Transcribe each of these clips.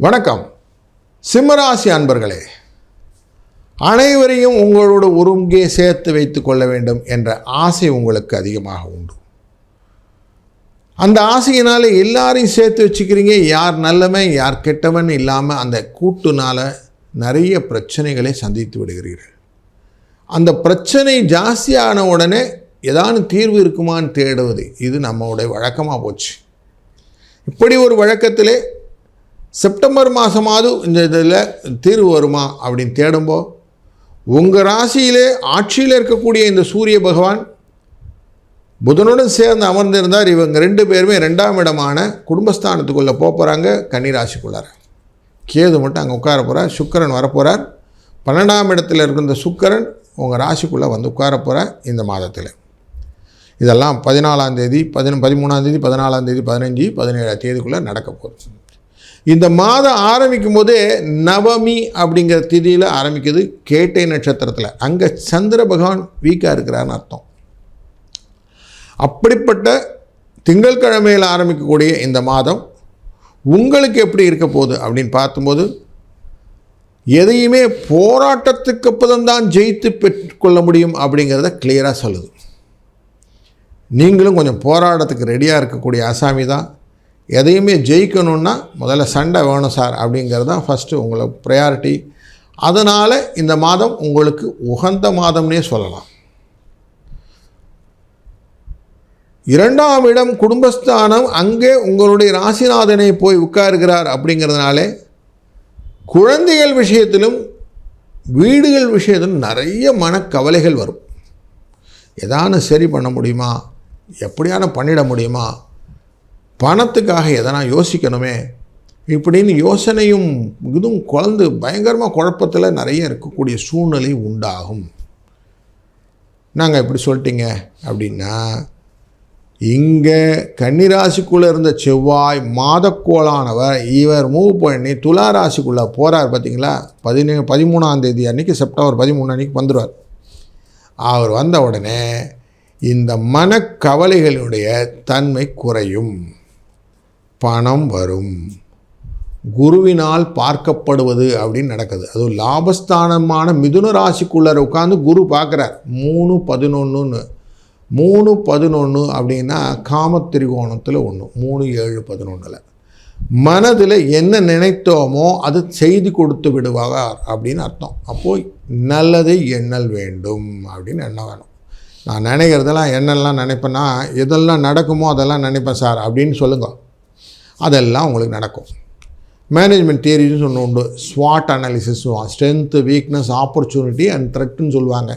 வணக்கம் சிம்மராசி அன்பர்களே, அனைவரையும் உங்களோட ஒருங்கே சேர்த்து வைத்து கொள்ள வேண்டும் என்ற ஆசை உங்களுக்கு அதிகமாக உண்டு. அந்த ஆசையினால் எல்லாரையும் சேர்த்து வச்சுக்கிறீங்க. யார் நல்லவன் யார் கெட்டவன் இல்லாமல் அந்த கூட்டுனால் நிறைய பிரச்சனைகளை சந்தித்து விடுகிறீர்கள். அந்த பிரச்சனை ஜாஸ்தியான உடனே ஏதானு தீர்வு இருக்குமான்னு தேடுவது இது நம்மளுடைய வழக்கமாக போச்சு. இப்படி ஒரு வழக்கத்திலே செப்டம்பர் மாதமாவது இந்த இதில் தீர்வு வருமா அப்படின்னு தேடும்போது உங்கள் ராசியிலே ஆட்சியில் இருக்கக்கூடிய இந்த சூரிய பகவான் புதனுடன் சேர்ந்து அமர்ந்திருந்தார். இவங்க ரெண்டு பேருமே 2ஆம் இடமான குடும்பஸ்தானத்துக்குள்ளே போகிறாங்க. கன்னிராசிக்குள்ளார கேது மட்டும் அங்கே உட்கார போகிறார். சுக்கிரன் வரப்போகிறார். 12ஆம் இடத்துல இருக்கிற இந்த சுக்கிரன் உங்கள் ராசிக்குள்ளே வந்து உட்கார போகிறார் இந்த மாதத்தில். இதெல்லாம் 14ஆம் தேதி 13ஆம் தேதி 14ஆம் தேதி 15 17ஆம் தேதிக்குள்ளே நடக்க போகுது. இந்த மாதம் ஆரம்பிக்கும் போதே நவமி அப்படிங்கிற திதியில் ஆரம்பிக்குது. கேட்டை நட்சத்திரத்தில் அங்கே சந்திர பகவான் வீக்காக இருக்கிறான்னு அர்த்தம். அப்படிப்பட்ட திங்கட்கிழமையில் ஆரம்பிக்கக்கூடிய இந்த மாதம் உங்களுக்கு எப்படி இருக்க போகுது அப்படின்னு பார்க்கும்போது எதையுமே போராட்டத்துக்கு அப்புறம்தான் ஜெயித்து பெற்றுக்கொள்ள முடியும் அப்படிங்கிறத கிளியராக சொல்லுது. நீங்களும் கொஞ்சம் போராட்டத்துக்கு ரெடியாக இருக்கக்கூடிய ஆசாமி தான். எதையுமே ஜெயிக்கணுன்னா முதல்ல சண்டை வேணும் சார் அப்படிங்கிறது தான் ஃபஸ்ட்டு உங்களை ப்ரையாரிட்டி. அதனால் இந்த மாதம் உங்களுக்கு உகந்த மாதம்னே சொல்லலாம். 2ஆம் இடம் குடும்பஸ்தானம், அங்கே உங்களுடைய ராசிநாதனை போய் உட்காருகிறார். அப்படிங்கிறதுனாலே குழந்தைகள் விஷயத்திலும் வீடுகள் விஷயத்திலும் நிறைய மனக்கவலைகள் வரும். எதானு சரி பண்ண முடியுமா, எப்படியான பண்ணிட முடியுமா, பணத்துக்காக எதனா யோசிக்கணுமே இப்படின்னு யோசனையும் இதுவும் குழந்து பயங்கரமாக குழப்பத்தில் நிறைய இருக்கக்கூடிய சூழ்நிலை உண்டாகும். நாங்கள் எப்படி சொல்லிட்டீங்க அப்படின்னா, இங்கே கன்னிராசிக்குள்ளே இருந்த செவ்வாய் மாதக்கோளானவர் இவர் மூவ் பண்ணி துலா ராசிக்குள்ளே போகிறார். பார்த்தீங்களா, 13ஆம் தேதி அன்றைக்கி செப்டம்பர் 13 அன்றைக்கி வந்துடுவார். அவர் வந்த உடனே இந்த மனக்கவலைகளுடைய தன்மை குறையும், பணம் வரும், குருவினால் பார்க்கப்படுவது அப்படின்னு நடக்குது. அதுவும் லாபஸ்தானமான மிதுன ராசிக்குள்ளே உட்காந்து குரு பார்க்குறார். 3-11 3-11 அப்படின்னா காமத்திரிகோணத்தில் ஒன்று. 3-7-11 மனதில் என்ன நினைத்தோமோ அது செய்தி கொடுத்து விடுவார் அப்படின்னு அர்த்தம். அப்போது நல்லதை எண்ணல் வேண்டும் அப்படின்னு எண்ண வேணும். நான் நினைக்கிறதெல்லாம் என்னெல்லாம் நினைப்பேன்னா எதெல்லாம் நடக்குமோ அதெல்லாம் நினைப்பேன் சார் அப்படின்னு சொல்லுங்கள். அதெல்லாம் உங்களுக்கு நடக்கும். மேனேஜ்மெண்ட் தியரின்னு ஒன்று உண்டு. ஸ்வாட் analysis, strength, weakness, opportunity and த்ரெட்டுன்னு சொல்லுவாங்க.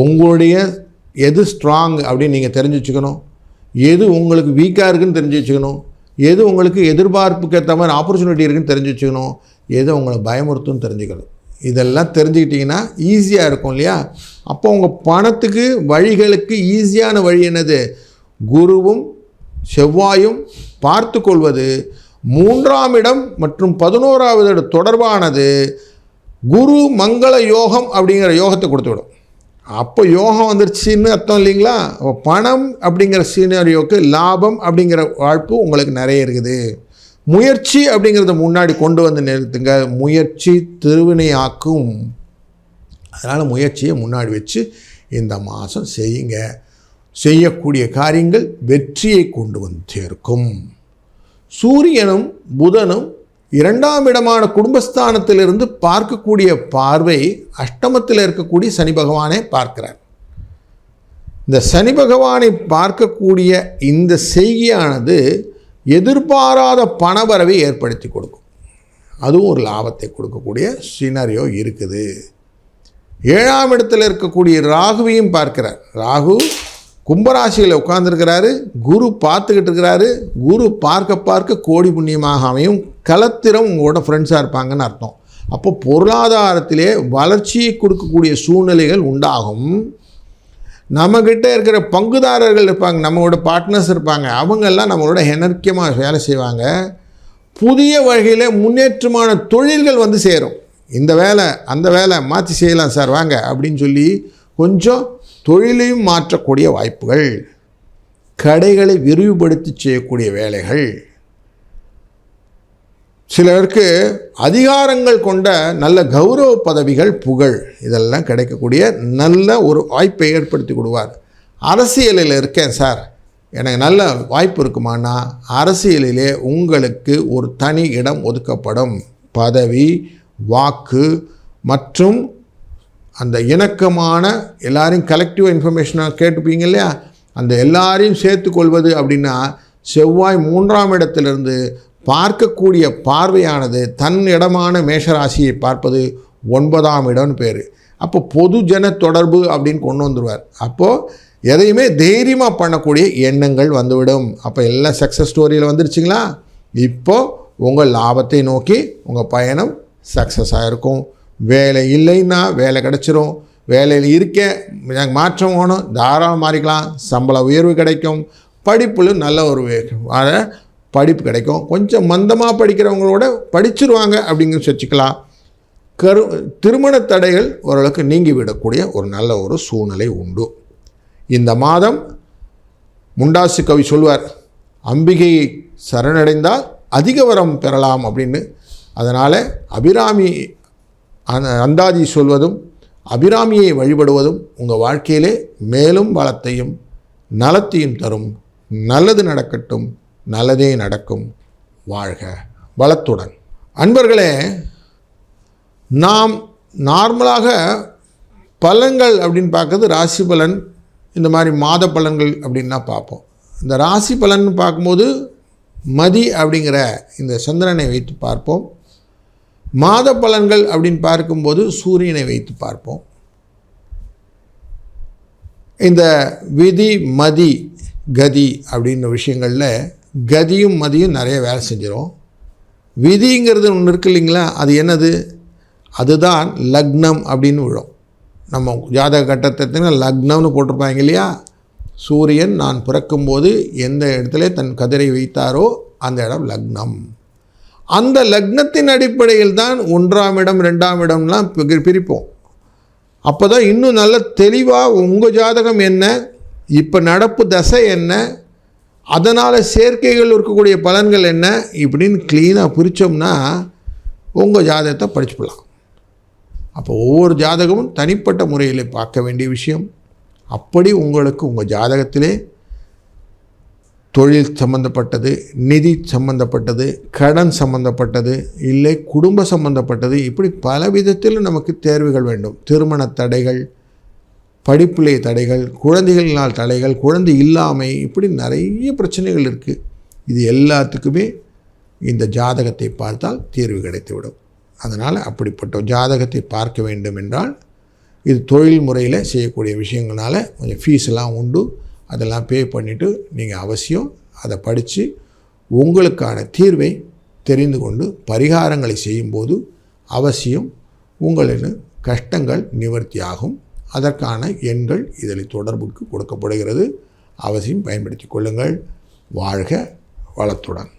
உங்களுடைய எது ஸ்ட்ராங் அப்படின்னு நீங்கள் தெரிஞ்சு வச்சுக்கணும். எது உங்களுக்கு வீக்காக இருக்குதுன்னு தெரிஞ்சு வச்சுக்கணும். எது உங்களுக்கு எதிர்பார்ப்புக்கு ஏற்ற மாதிரி ஆப்பர்ச்சுனிட்டி இருக்குதுன்னு தெரிஞ்சு வச்சுக்கணும். எது உங்களை பயமுறுத்துன்னு தெரிஞ்சுக்கணும். இதெல்லாம் தெரிஞ்சுக்கிட்டிங்கன்னா ஈஸியாக இருக்கும் இல்லையா? அப்போ உங்கள் பணத்துக்கு வழிகளுக்கு ஈஸியான வழி என்னது? குருவும் செவ்வாயும் பார்த்து கொள்வது. 3ஆம் இடம் மற்றும் 11ஆவது இடம் தொடர்பானது குரு மங்கள யோகம் அப்படிங்கிற யோகத்தை கொடுத்து விடும். அப்போ யோகம் வந்துருச்சுன்னு அர்த்தம் இல்லைங்களா? பணம் அப்படிங்கிற சீனரியோக்கு லாபம் அப்படிங்கிற வாய்ப்பு உங்களுக்கு நிறைய இருக்குது. முயற்சி அப்படிங்கிறத முன்னாடி கொண்டு வந்து நிறுத்துங்க. முயற்சி திருவினையாக்கும். அதனால் முயற்சியை முன்னாடி வச்சு இந்த மாதம் செய்யுங்க. செய்யக்கூடிய காரியங்கள் வெற்றியை கொண்டு வந்து சேர்க்கும். சூரியனும் புதனும் 2ஆம் இடமான குடும்பஸ்தானத்திலிருந்து பார்க்கக்கூடிய பார்வை அஷ்டமத்தில் இருக்கக்கூடிய சனி பகவானை பார்க்கிறார். இந்த சனி பகவானை பார்க்கக்கூடிய இந்த செய்கையானது எதிர்பாராத பணவரவை ஏற்படுத்தி கொடுக்கும். அதுவும் ஒரு லாபத்தை கொடுக்கக்கூடிய சினாரியோ இருக்குது. 7ஆம் இடத்தில் இருக்கக்கூடிய ராகுவையும் பார்க்கிறார். ராகு கும்பராசியில் உட்கார்ந்துருக்கிறாரு. குரு பார்த்துக்கிட்டு இருக்கிறாரு. குரு பார்க்க பார்க்க கோடி புண்ணியமாக அமையும். கலத்திரம் உங்களோட ஃப்ரெண்ட்ஸாக இருப்பாங்கன்னு அர்த்தம். அப்போ பொருளாதாரத்திலே வளர்ச்சியை கொடுக்கக்கூடிய சூழ்நிலைகள் உண்டாகும். நம்மக்கிட்ட இருக்கிற பங்குதாரர்கள் இருப்பாங்க, நம்மளோட பார்ட்னர்ஸ் இருப்பாங்க. அவங்கெல்லாம் நம்மளோட எனர்க்கியமாக வேலை செய்வாங்க. புதிய வகையில் முன்னேற்றமான தொழில்கள் வந்து சேரும். இந்த வேலை அந்த வேலை மாற்றி செய்யலாம் சார் வாங்க அப்படின்னு சொல்லி கொஞ்சம் தொழிலையும் மாற்றக்கூடிய வாய்ப்புகள், கடைகளை விரிவுபடுத்தி செய்யக்கூடிய வேலைகள், சிலருக்கு அதிகாரங்கள் கொண்ட நல்ல கௌரவ பதவிகள், புகழ் இதெல்லாம் கிடைக்கக்கூடிய நல்ல ஒரு வாய்ப்பை ஏற்படுத்தி கொடுவார். அரசியலில் இருக்கேன் சார், எனக்கு நல்ல வாய்ப்பு இருக்குமானா அரசியலிலே உங்களுக்கு ஒரு தனி இடம் ஒதுக்கப்படும். பதவி, வாக்கு மற்றும் அந்த இணக்கமான எல்லாரையும் கலெக்டிவ் இன்ஃபர்மேஷனாக கேட்டுப்பீங்க இல்லையா, அந்த எல்லாரையும் சேர்த்துக்கொள்வது அப்படின்னா செவ்வாய் 3ஆம் இடத்திலிருந்து பார்க்கக்கூடிய பார்வையானது தன் இடமான மேஷராசியை பார்ப்பது 9ஆம் இடம்னு பேர். அப்போ பொதுஜன தொடர்பு அப்படின்னு கொண்டு வந்துடுவார். அப்போது எதையுமே தைரியமாக பண்ணக்கூடிய எண்ணங்கள் வந்துவிடும். அப்போ எல்லாம் சக்ஸஸ் ஸ்டோரியில் வந்துருச்சுங்களா. இப்போது உங்கள் லாபத்தை நோக்கி உங்கள் பயணம் சக்ஸஸ் ஆகிருக்கும். வேலை இல்லைன்னா வேலை கிடச்சிரும். வேலையில் இருக்க எனக்கு மாற்றம் வேணும், தாராளம் மாறிக்கலாம். சம்பள உயர்வு கிடைக்கும். படிப்பில் நல்ல ஒரு படிப்பு கிடைக்கும். கொஞ்சம் மந்தமாக படிக்கிறவங்களோட படிச்சிருவாங்க அப்படிங்கிற வச்சுக்கலாம். திருமண தடைகள் ஓரளவுக்கு நீங்கிவிடக்கூடிய ஒரு நல்ல ஒரு சூழ்நிலை உண்டு. இந்த மாதம் முண்டாசு கவி சொல்வார், அம்பிகையை சரணடைந்தால் அதிக வரம் பெறலாம் அப்படின்னு. அதனால் அபிராமி அந்தாதி சொல்வதும் அபிராமியை வழிபடுவதும் உங்கள் வாழ்க்கையிலே மேலும் பலத்தையும் நலத்தையும் தரும். நல்லது நடக்கட்டும், நல்லதே நடக்கும். வாழ்க வளத்துடன். அன்பர்களே, நாம் நார்மலாக பலன்கள் அப்படின்னு பார்க்குறது ராசி பலன், இந்த மாதிரி மாத பலன்கள் அப்படின்னா பார்ப்போம். இந்த ராசி பலன் பார்க்கும்போது மதி அப்படிங்கிற இந்த சந்திரனை வைத்து பார்ப்போம். மாத பலன்கள் அப்படின்னு பார்க்கும்போது சூரியனை வைத்து பார்ப்போம். இந்த விதி மதி கதி அப்படின்ற விஷயங்களில் கதியும் மதியும் நிறைய வேலை செஞ்சிடும். விதிங்கிறது ஒன்று இருக்கு இல்லைங்களா, அது என்னது? அதுதான் லக்னம் அப்படின்னு விழும். நம்ம ஜாதக கட்டத்தை லக்னம்னு போட்டிருப்பாங்க இல்லையா. சூரியன் நான் பிறக்கும்போது எந்த இடத்துல தன் கதிரை வைத்தாரோ அந்த இடம் லக்னம். அந்த லக்னத்தின் அடிப்படையில் தான் 1ஆம் இடம் 2ஆம் இடம்லாம் பிரிப்போம். அப்போ தான் இன்னும் நல்ல தெளிவாக உங்கள் ஜாதகம் என்ன, இப்போ நடப்பு தசை என்ன, அதனால் சேர்க்கைகள் இருக்கக்கூடிய பலன்கள் என்ன இப்படின்னு க்ளீனாக பிரித்தோம்னா உங்கள் ஜாதகத்தை படிச்சுக்கலாம். அப்போ ஒவ்வொரு ஜாதகமும் தனிப்பட்ட முறையில் பார்க்க வேண்டிய விஷயம். அப்படி உங்களுக்கு உங்கள் ஜாதகத்திலே தொழில் சம்பந்தப்பட்டது, நிதி சம்பந்தப்பட்டது, கடன் சம்பந்தப்பட்டது, இல்லை குடும்ப சம்பந்தப்பட்டது, இப்படி பல விதத்தில் நமக்கு தேர்வுகள் வேண்டும். திருமண தடைகள், படிப்பிலே தடைகள், குழந்தைகளினால் தடைகள், குழந்தை இல்லாமை, இப்படி நிறைய பிரச்சனைகள் இருக்குது. இது எல்லாத்துக்குமே இந்த ஜாதகத்தை பார்த்தால் தீர்வு கிடைத்துவிடும். அதனால் அப்படிப்பட்ட ஜாதகத்தை பார்க்க வேண்டும் என்றால் இது தொழில் முறையில் செய்யக்கூடிய விஷயங்களால கொஞ்சம் ஃபீஸெல்லாம் உண்டு. அதெல்லாம் பே பண்ணிவிட்டு நீங்கள் அவசியம் அதை படித்து உங்களுக்கான தீர்வை தெரிந்து கொண்டு பரிகாரங்களை செய்யும்போது அவசியம் உங்களின் கஷ்டங்கள் நிவர்த்தியாகும். அதற்கான எண்கள் இதில் தொடர்புக்கு கொடுக்கப்படுகிறது. அவசியம் பயன்படுத்தி கொள்ளுங்கள். வாழ்க வளத்துடன்.